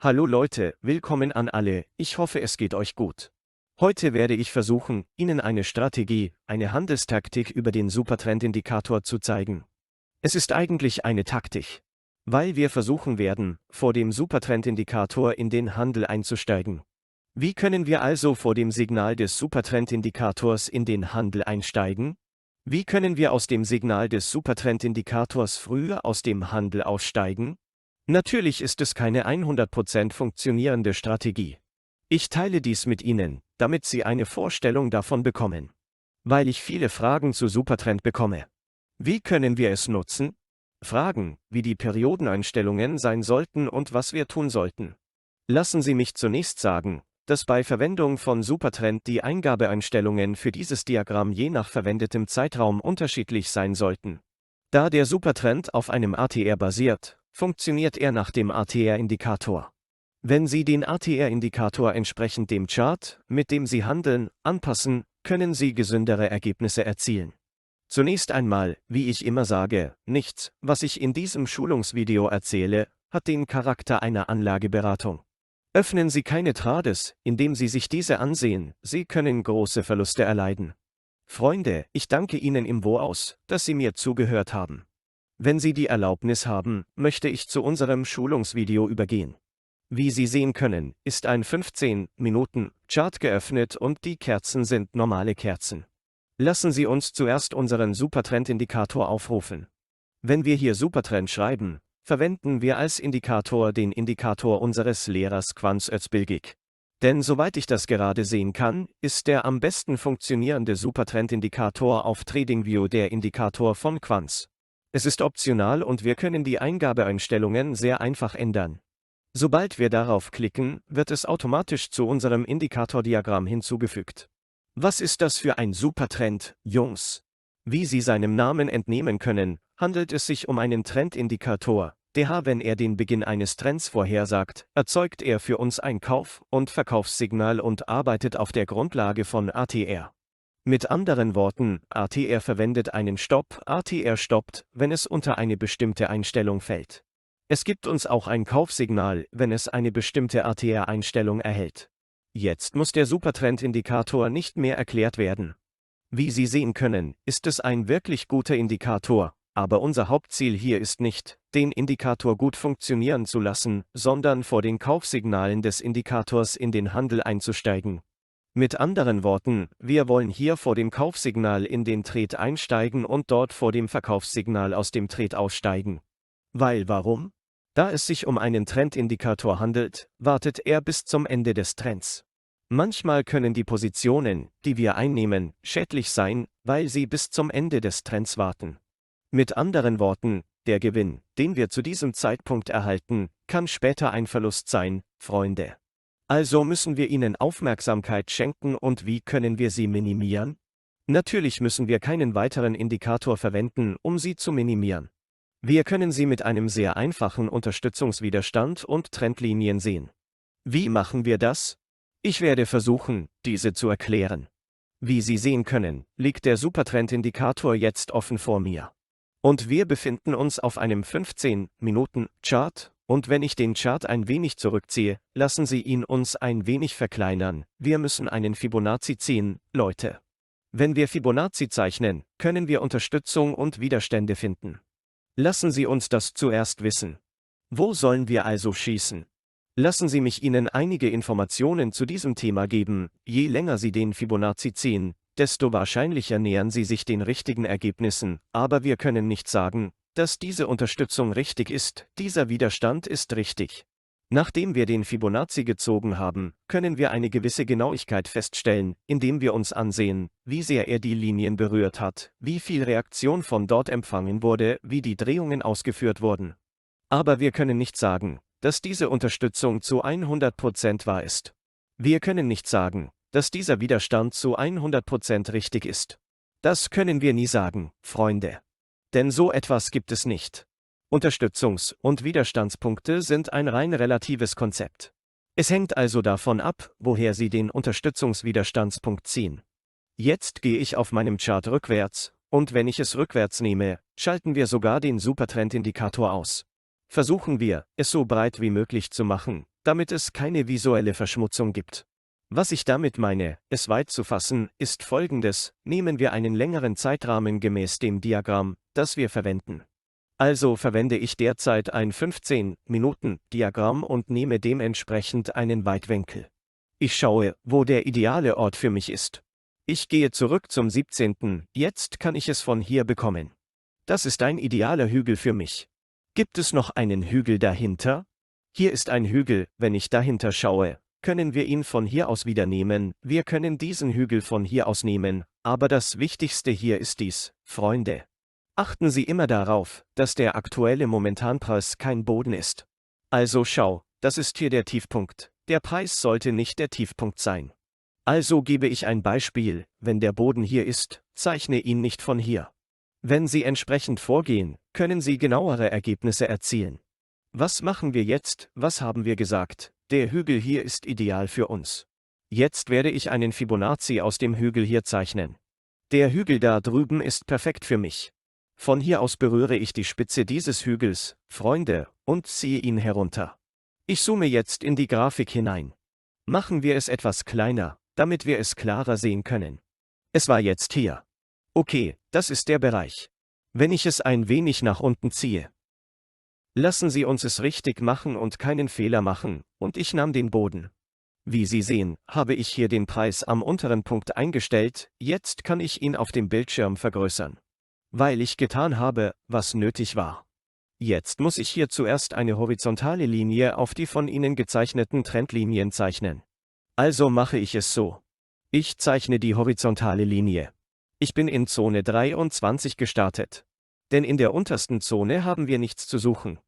Hallo Leute, willkommen an alle, ich hoffe es geht euch gut. Heute werde ich versuchen, Ihnen eine Strategie, eine Handelstaktik über den Supertrendindikator zu zeigen. Es ist eigentlich eine Taktik, weil wir versuchen werden, vor dem Supertrendindikator in den Handel einzusteigen. Wie können wir also vor dem Signal des Supertrendindikators in den Handel einsteigen? Wie können wir aus dem Signal des Supertrendindikators früher aus dem Handel aussteigen? Natürlich ist es keine 100% funktionierende Strategie. Ich teile dies mit Ihnen, damit Sie eine Vorstellung davon bekommen. Weil ich viele Fragen zu Supertrend bekomme. Wie können wir es nutzen? Fragen, wie die Periodeneinstellungen sein sollten und was wir tun sollten. Lassen Sie mich zunächst sagen, dass bei Verwendung von Supertrend die Eingabeeinstellungen für dieses Diagramm je nach verwendetem Zeitraum unterschiedlich sein sollten. Da der Supertrend auf einem ATR basiert, funktioniert er nach dem ATR-Indikator. Wenn Sie den ATR-Indikator entsprechend dem Chart, mit dem Sie handeln, anpassen, können Sie gesündere Ergebnisse erzielen. Zunächst einmal, wie ich immer sage, nichts, was ich in diesem Schulungsvideo erzähle, hat den Charakter einer Anlageberatung. Öffnen Sie keine Trades, indem Sie sich diese ansehen, Sie können große Verluste erleiden. Freunde, ich danke Ihnen im Voraus, dass Sie mir zugehört haben. Wenn Sie die Erlaubnis haben, möchte ich zu unserem Schulungsvideo übergehen. Wie Sie sehen können, ist ein 15-Minuten-Chart geöffnet und die Kerzen sind normale Kerzen. Lassen Sie uns zuerst unseren Supertrend-Indikator aufrufen. Wenn wir hier Supertrend schreiben, verwenden wir als Indikator den Indikator unseres Lehrers Quants Özbilgic. Denn soweit ich das gerade sehen kann, ist der am besten funktionierende Supertrend-Indikator auf TradingView der Indikator von Quants. Es ist optional und wir können die Eingabeeinstellungen sehr einfach ändern. Sobald wir darauf klicken, wird es automatisch zu unserem Indikatordiagramm hinzugefügt. Was ist das für ein Supertrend, Jungs? Wie Sie seinem Namen entnehmen können, handelt es sich um einen Trendindikator, der, wenn er den Beginn eines Trends vorhersagt, erzeugt er für uns ein Kauf- und Verkaufssignal und arbeitet auf der Grundlage von ATR. Mit anderen Worten, ATR verwendet einen Stopp, ATR stoppt, wenn es unter eine bestimmte Einstellung fällt. Es gibt uns auch ein Kaufsignal, wenn es eine bestimmte ATR-Einstellung erhält. Jetzt muss der Supertrend-Indikator nicht mehr erklärt werden. Wie Sie sehen können, ist es ein wirklich guter Indikator, aber unser Hauptziel hier ist nicht, den Indikator gut funktionieren zu lassen, sondern vor den Kaufsignalen des Indikators in den Handel einzusteigen. Mit anderen Worten, wir wollen hier vor dem Kaufsignal in den Trade einsteigen und dort vor dem Verkaufssignal aus dem Trade aussteigen. Warum? Da es sich um einen Trendindikator handelt, wartet er bis zum Ende des Trends. Manchmal können die Positionen, die wir einnehmen, schädlich sein, weil sie bis zum Ende des Trends warten. Mit anderen Worten, der Gewinn, den wir zu diesem Zeitpunkt erhalten, kann später ein Verlust sein, Freunde. Also müssen wir ihnen Aufmerksamkeit schenken und wie können wir sie minimieren? Natürlich müssen wir keinen weiteren Indikator verwenden, um sie zu minimieren. Wir können sie mit einem sehr einfachen Unterstützungswiderstand und Trendlinien sehen. Wie machen wir das? Ich werde versuchen, diese zu erklären. Wie Sie sehen können, liegt der Supertrendindikator jetzt offen vor mir. Und wir befinden uns auf einem 15-Minuten-Chart, und wenn ich den Chart ein wenig zurückziehe, lassen Sie ihn uns ein wenig verkleinern. Wir müssen einen Fibonacci ziehen, Leute. Wenn wir Fibonacci zeichnen, können wir Unterstützung und Widerstände finden. Lassen Sie uns das zuerst wissen. Wo sollen wir also schießen? Lassen Sie mich Ihnen einige Informationen zu diesem Thema geben. Je länger Sie den Fibonacci ziehen, desto wahrscheinlicher nähern Sie sich den richtigen Ergebnissen, aber wir können nicht sagen, dass diese Unterstützung richtig ist, dieser Widerstand ist richtig. Nachdem wir den Fibonacci gezogen haben, können wir eine gewisse Genauigkeit feststellen, indem wir uns ansehen, wie sehr er die Linien berührt hat, wie viel Reaktion von dort empfangen wurde, wie die Drehungen ausgeführt wurden. Aber wir können nicht sagen, dass diese Unterstützung zu 100% wahr ist. Wir können nicht sagen, dass dieser Widerstand zu 100% richtig ist. Das können wir nie sagen, Freunde. Denn so etwas gibt es nicht. Unterstützungs- und Widerstandspunkte sind ein rein relatives Konzept. Es hängt also davon ab, woher Sie den Unterstützungswiderstandspunkt ziehen. Jetzt gehe ich auf meinem Chart rückwärts, und wenn ich es rückwärts nehme, schalten wir sogar den Supertrendindikator aus. Versuchen wir, es so breit wie möglich zu machen, damit es keine visuelle Verschmutzung gibt. Was ich damit meine, es weit zu fassen, ist folgendes: Nehmen wir einen längeren Zeitrahmen gemäß dem Diagramm, das wir verwenden. Also verwende ich derzeit ein 15-Minuten-Diagramm und nehme dementsprechend einen Weitwinkel. Ich schaue, wo der ideale Ort für mich ist. Ich gehe zurück zum 17. Jetzt kann ich es von hier bekommen. Das ist ein idealer Hügel für mich. Gibt es noch einen Hügel dahinter? Hier ist ein Hügel, wenn ich dahinter schaue, können wir ihn von hier aus wieder nehmen, wir können diesen Hügel von hier aus nehmen, aber das Wichtigste hier ist dies, Freunde. Achten Sie immer darauf, dass der aktuelle Momentanpreis kein Boden ist. Also schau, das ist hier der Tiefpunkt, der Preis sollte nicht der Tiefpunkt sein. Also gebe ich ein Beispiel: Wenn der Boden hier ist, zeichne ihn nicht von hier. Wenn Sie entsprechend vorgehen, können Sie genauere Ergebnisse erzielen. Was machen wir jetzt? Was haben wir gesagt? Der Hügel hier ist ideal für uns. Jetzt werde ich einen Fibonacci aus dem Hügel hier zeichnen. Der Hügel da drüben ist perfekt für mich. Von hier aus berühre ich die Spitze dieses Hügels, Freunde, und ziehe ihn herunter. Ich zoome jetzt in die Grafik hinein. Machen wir es etwas kleiner, damit wir es klarer sehen können. Es war jetzt hier. Okay, das ist der Bereich. Wenn ich es ein wenig nach unten ziehe. Lassen Sie uns es richtig machen und keinen Fehler machen, und ich nahm den Boden. Wie Sie sehen, habe ich hier den Preis am unteren Punkt eingestellt, jetzt kann ich ihn auf dem Bildschirm vergrößern. Weil ich getan habe, was nötig war. Jetzt muss ich hier zuerst eine horizontale Linie auf die von Ihnen gezeichneten Trendlinien zeichnen. Also mache ich es so. Ich zeichne die horizontale Linie. Ich bin in Zone 23 gestartet. Denn in der untersten Zone haben wir nichts zu suchen.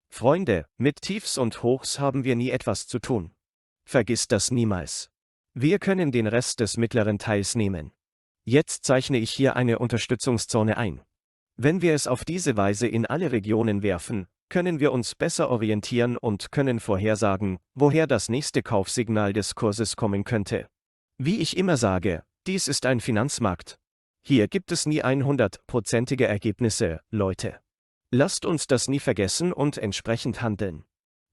Freunde, mit Tiefs und Hochs haben wir nie etwas zu tun. Vergiss das niemals. Wir können den Rest des mittleren Teils nehmen. Jetzt zeichne ich hier eine Unterstützungszone ein. Wenn wir es auf diese Weise in alle Regionen werfen, können wir uns besser orientieren und können vorhersagen, woher das nächste Kaufsignal des Kurses kommen könnte. Wie ich immer sage, dies ist ein Finanzmarkt. Hier gibt es nie 100%ige Ergebnisse, Leute. Lasst uns das nie vergessen und entsprechend handeln.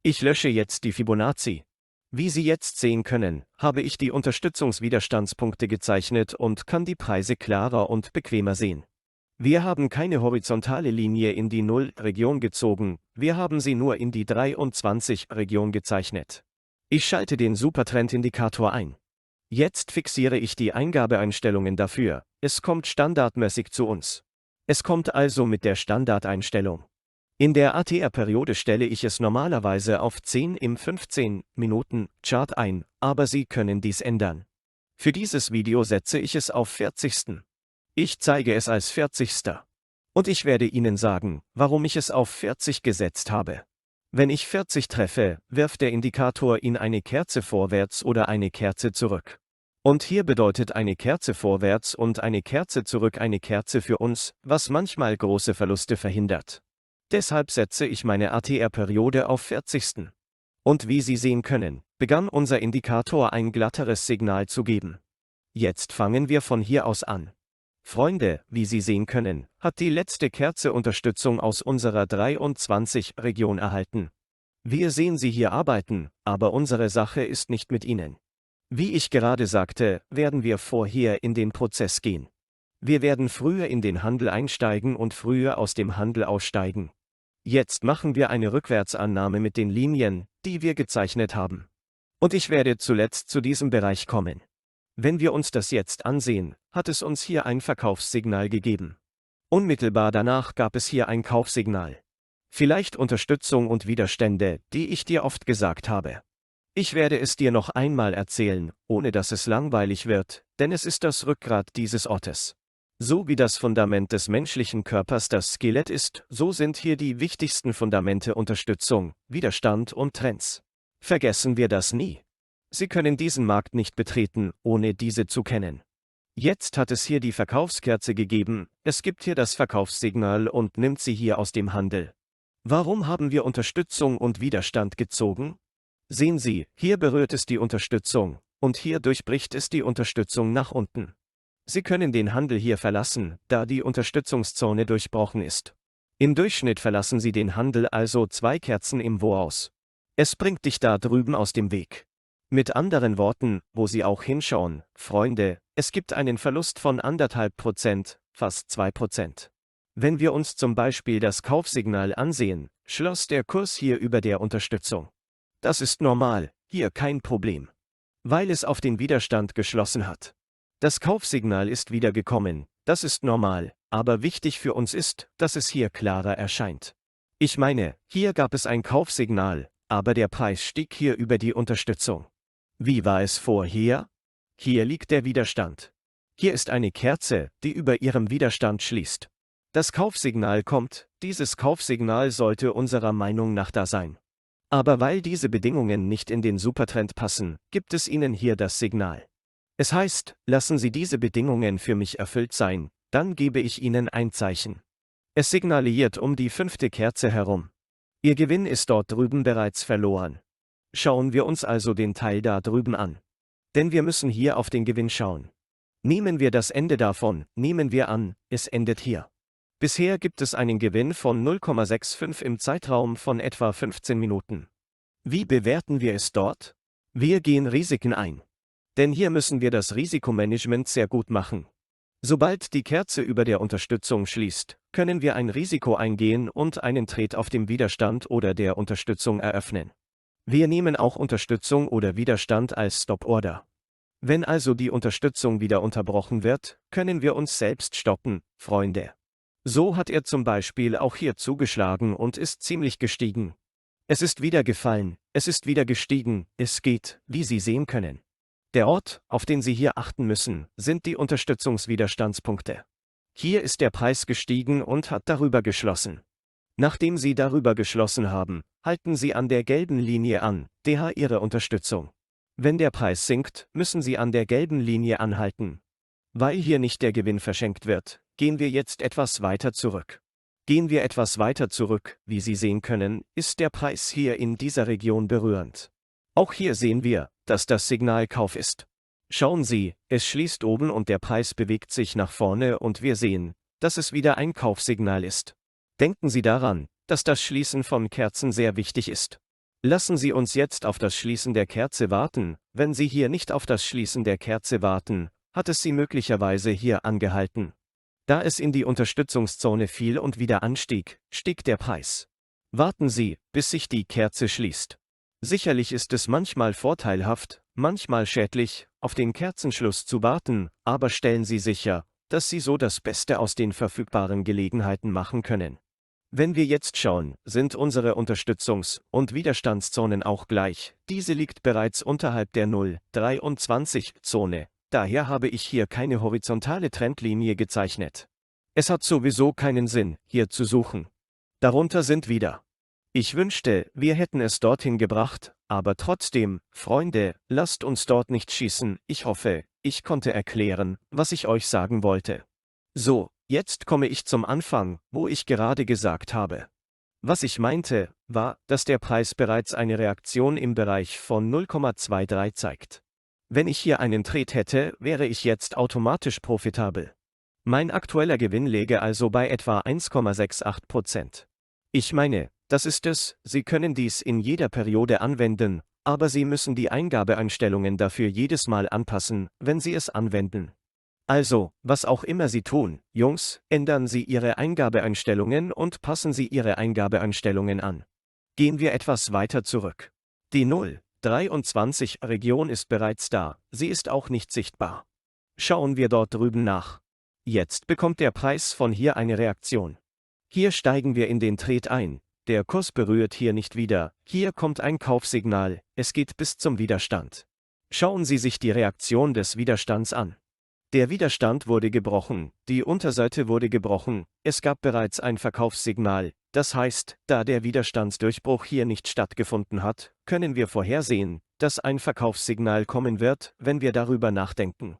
Ich lösche jetzt die Fibonacci. Wie Sie jetzt sehen können, habe ich die Unterstützungswiderstandspunkte gezeichnet und kann die Preise klarer und bequemer sehen. Wir haben keine horizontale Linie in die 0-Region gezogen, wir haben sie nur in die 23-Region gezeichnet. Ich schalte den Supertrendindikator ein. Jetzt fixiere ich die Eingabeeinstellungen dafür, es kommt standardmäßig zu uns. Es kommt also mit der Standardeinstellung. In der ATR-Periode stelle ich es normalerweise auf 10 im 15-Minuten-Chart ein, aber Sie können dies ändern. Für dieses Video setze ich es auf 40. Ich zeige es als 40. Und ich werde Ihnen sagen, warum ich es auf 40 gesetzt habe. Wenn ich 40 treffe, wirft der Indikator in eine Kerze vorwärts oder eine Kerze zurück. Und hier bedeutet eine Kerze vorwärts und eine Kerze zurück eine Kerze für uns, was manchmal große Verluste verhindert. Deshalb setze ich meine ATR-Periode auf 40. Und wie Sie sehen können, begann unser Indikator ein glatteres Signal zu geben. Jetzt fangen wir von hier aus an. Freunde, wie Sie sehen können, hat die letzte Kerze Unterstützung aus unserer 23-Region erhalten. Wir sehen Sie hier arbeiten, aber unsere Sache ist nicht mit Ihnen. Wie ich gerade sagte, werden wir vorher in den Prozess gehen. Wir werden früher in den Handel einsteigen und früher aus dem Handel aussteigen. Jetzt machen wir eine Rückwärtsannahme mit den Linien, die wir gezeichnet haben. Und ich werde zuletzt zu diesem Bereich kommen. Wenn wir uns das jetzt ansehen, hat es uns hier ein Verkaufssignal gegeben. Unmittelbar danach gab es hier ein Kaufsignal. Vielleicht Unterstützung und Widerstände, die ich dir oft gesagt habe. Ich werde es dir noch einmal erzählen, ohne dass es langweilig wird, denn es ist das Rückgrat dieses Ortes. So wie das Fundament des menschlichen Körpers das Skelett ist, so sind hier die wichtigsten Fundamente Unterstützung, Widerstand und Trends. Vergessen wir das nie. Sie können diesen Markt nicht betreten, ohne diese zu kennen. Jetzt hat es hier die Verkaufskerze gegeben, es gibt hier das Verkaufssignal und nimmt sie hier aus dem Handel. Warum haben wir Unterstützung und Widerstand gezogen? Sehen Sie, hier berührt es die Unterstützung, und hier durchbricht es die Unterstützung nach unten. Sie können den Handel hier verlassen, da die Unterstützungszone durchbrochen ist. Im Durchschnitt verlassen Sie den Handel also 2 Kerzen im Voraus. Es bringt dich da drüben aus dem Weg. Mit anderen Worten, wo Sie auch hinschauen, Freunde, es gibt einen Verlust von 1,5%, fast 2%. Wenn wir uns zum Beispiel das Kaufsignal ansehen, schloss der Kurs hier über der Unterstützung. Das ist normal, hier kein Problem. Weil es auf den Widerstand geschlossen hat. Das Kaufsignal ist wieder gekommen, das ist normal, aber wichtig für uns ist, dass es hier klarer erscheint. Ich meine, hier gab es ein Kaufsignal, aber der Preis stieg hier über die Unterstützung. Wie war es vorher? Hier liegt der Widerstand. Hier ist eine Kerze, die über ihrem Widerstand schließt. Das Kaufsignal kommt, dieses Kaufsignal sollte unserer Meinung nach da sein. Aber weil diese Bedingungen nicht in den Supertrend passen, gibt es Ihnen hier das Signal. Es heißt, lassen Sie diese Bedingungen für mich erfüllt sein, dann gebe ich Ihnen ein Zeichen. Es signalisiert um die 5. Kerze herum. Ihr Gewinn ist dort drüben bereits verloren. Schauen wir uns also den Teil da drüben an. Denn wir müssen hier auf den Gewinn schauen. Nehmen wir das Ende davon, nehmen wir an, es endet hier. Bisher gibt es einen Gewinn von 0,65 im Zeitraum von etwa 15 Minuten. Wie bewerten wir es dort? Wir gehen Risiken ein. Denn hier müssen wir das Risikomanagement sehr gut machen. Sobald die Kerze über der Unterstützung schließt, können wir ein Risiko eingehen und einen Trade auf dem Widerstand oder der Unterstützung eröffnen. Wir nehmen auch Unterstützung oder Widerstand als Stop-Order. Wenn also die Unterstützung wieder unterbrochen wird, können wir uns selbst stoppen, Freunde. So hat er zum Beispiel auch hier zugeschlagen und ist ziemlich gestiegen. Es ist wieder gefallen, es ist wieder gestiegen, es geht, wie Sie sehen können. Der Ort, auf den Sie hier achten müssen, sind die Unterstützungswiderstandspunkte. Hier ist der Preis gestiegen und hat darüber geschlossen. Nachdem Sie darüber geschlossen haben, halten Sie an der gelben Linie an, DH Ihre Unterstützung. Wenn der Preis sinkt, müssen Sie an der gelben Linie anhalten. Weil hier nicht der Gewinn verschenkt wird, gehen wir jetzt etwas weiter zurück. Gehen wir etwas weiter zurück, wie Sie sehen können, ist der Preis hier in dieser Region berührend. Auch hier sehen wir, dass das Signal Kauf ist. Schauen Sie, es schließt oben und der Preis bewegt sich nach vorne und wir sehen, dass es wieder ein Kaufsignal ist. Denken Sie daran, dass das Schließen von Kerzen sehr wichtig ist. Lassen Sie uns jetzt auf das Schließen der Kerze warten. Wenn Sie hier nicht auf das Schließen der Kerze warten, hat es Sie möglicherweise hier angehalten. Da es in die Unterstützungszone fiel und wieder anstieg, stieg der Preis. Warten Sie, bis sich die Kerze schließt. Sicherlich ist es manchmal vorteilhaft, manchmal schädlich, auf den Kerzenschluss zu warten, aber stellen Sie sicher, dass Sie so das Beste aus den verfügbaren Gelegenheiten machen können. Wenn wir jetzt schauen, sind unsere Unterstützungs- und Widerstandszonen auch gleich. Diese liegt bereits unterhalb der 0,23-Zone. Daher habe ich hier keine horizontale Trendlinie gezeichnet. Es hat sowieso keinen Sinn, hier zu suchen. Darunter sind wieder. Ich wünschte, wir hätten es dorthin gebracht, aber trotzdem, Freunde, lasst uns dort nicht schießen. Ich hoffe, ich konnte erklären, was ich euch sagen wollte. So, jetzt komme ich zum Anfang, wo ich gerade gesagt habe. Was ich meinte, war, dass der Preis bereits eine Reaktion im Bereich von 0,23 zeigt. Wenn ich hier einen Trade hätte, wäre ich jetzt automatisch profitabel. Mein aktueller Gewinn läge also bei etwa 1,68%. Ich meine, das ist es, Sie können dies in jeder Periode anwenden, aber Sie müssen die Eingabeeinstellungen dafür jedes Mal anpassen, wenn Sie es anwenden. Also, was auch immer Sie tun, Jungs, ändern Sie Ihre Eingabeeinstellungen und passen Sie Ihre Eingabeeinstellungen an. Gehen wir etwas weiter zurück. Die 0,23-Region ist bereits da, sie ist auch nicht sichtbar. Schauen wir dort drüben nach. Jetzt bekommt der Preis von hier eine Reaktion. Hier steigen wir in den Trade ein, der Kurs berührt hier nicht wieder, hier kommt ein Kaufsignal, es geht bis zum Widerstand. Schauen Sie sich die Reaktion des Widerstands an. Der Widerstand wurde gebrochen, die Unterseite wurde gebrochen, es gab bereits ein Verkaufssignal, das heißt, da der Widerstandsdurchbruch hier nicht stattgefunden hat, können wir vorhersehen, dass ein Verkaufssignal kommen wird, wenn wir darüber nachdenken.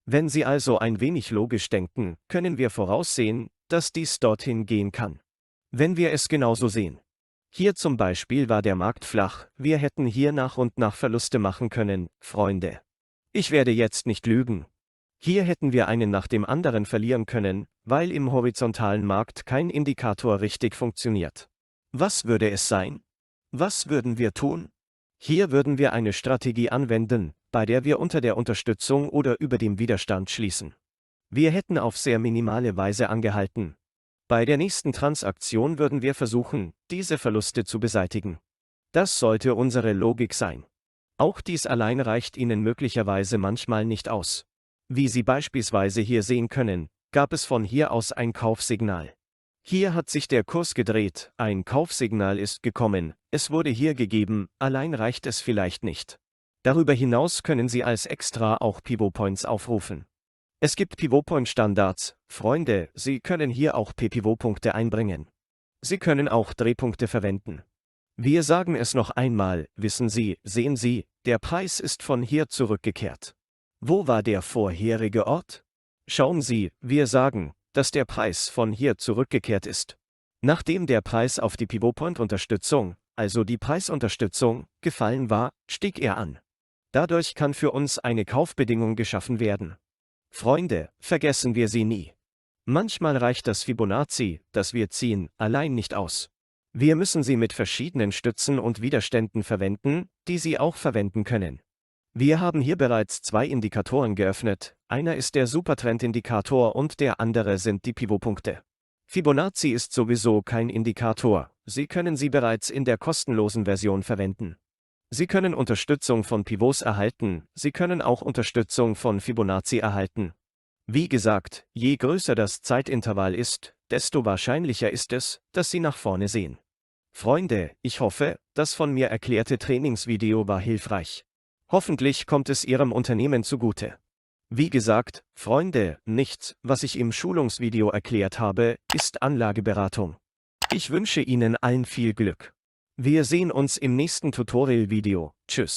Wenn Sie also ein wenig logisch denken, können wir voraussehen, dass dies dorthin gehen kann. Wenn wir es genauso sehen. Hier zum Beispiel war der Markt flach, wir hätten hier nach und nach Verluste machen können, Freunde. Ich werde jetzt nicht lügen. Hier hätten wir einen nach dem anderen verlieren können, weil im horizontalen Markt kein Indikator richtig funktioniert. Was würde es sein? Was würden wir tun? Hier würden wir eine Strategie anwenden, bei der wir unter der Unterstützung oder über dem Widerstand schließen. Wir hätten auf sehr minimale Weise angehalten. Bei der nächsten Transaktion würden wir versuchen, diese Verluste zu beseitigen. Das sollte unsere Logik sein. Auch dies allein reicht Ihnen möglicherweise manchmal nicht aus. Wie Sie beispielsweise hier sehen können, gab es von hier aus ein Kaufsignal. Hier hat sich der Kurs gedreht, ein Kaufsignal ist gekommen, es wurde hier gegeben, allein reicht es vielleicht nicht. Darüber hinaus können Sie als Extra auch Pivot Points aufrufen. Es gibt Pivot Point Standards, Freunde, Sie können hier auch P-Pivot Punkte einbringen. Sie können auch Drehpunkte verwenden. Wir sagen es noch einmal, wissen Sie, sehen Sie, der Preis ist von hier zurückgekehrt. Wo war der vorherige Ort? Schauen Sie, wir sagen, dass der Preis von hier zurückgekehrt ist. Nachdem der Preis auf die Pivot Point Unterstützung, also die Preisunterstützung, gefallen war, stieg er an. Dadurch kann für uns eine Kaufbedingung geschaffen werden. Freunde, vergessen wir sie nie. Manchmal reicht das Fibonacci, das wir ziehen, allein nicht aus. Wir müssen sie mit verschiedenen Stützen und Widerständen verwenden, die Sie auch verwenden können. Wir haben hier bereits 2 Indikatoren geöffnet, einer ist der Supertrend-Indikator und der andere sind die Pivotpunkte. Fibonacci ist sowieso kein Indikator, Sie können sie bereits in der kostenlosen Version verwenden. Sie können Unterstützung von Pivots erhalten, Sie können auch Unterstützung von Fibonacci erhalten. Wie gesagt, je größer das Zeitintervall ist, desto wahrscheinlicher ist es, dass Sie nach vorne sehen. Freunde, ich hoffe, das von mir erklärte Trainingsvideo war hilfreich. Hoffentlich kommt es Ihrem Unternehmen zugute. Wie gesagt, Freunde, nichts, was ich im Schulungsvideo erklärt habe, ist Anlageberatung. Ich wünsche Ihnen allen viel Glück. Wir sehen uns im nächsten Tutorial-Video. Tschüss.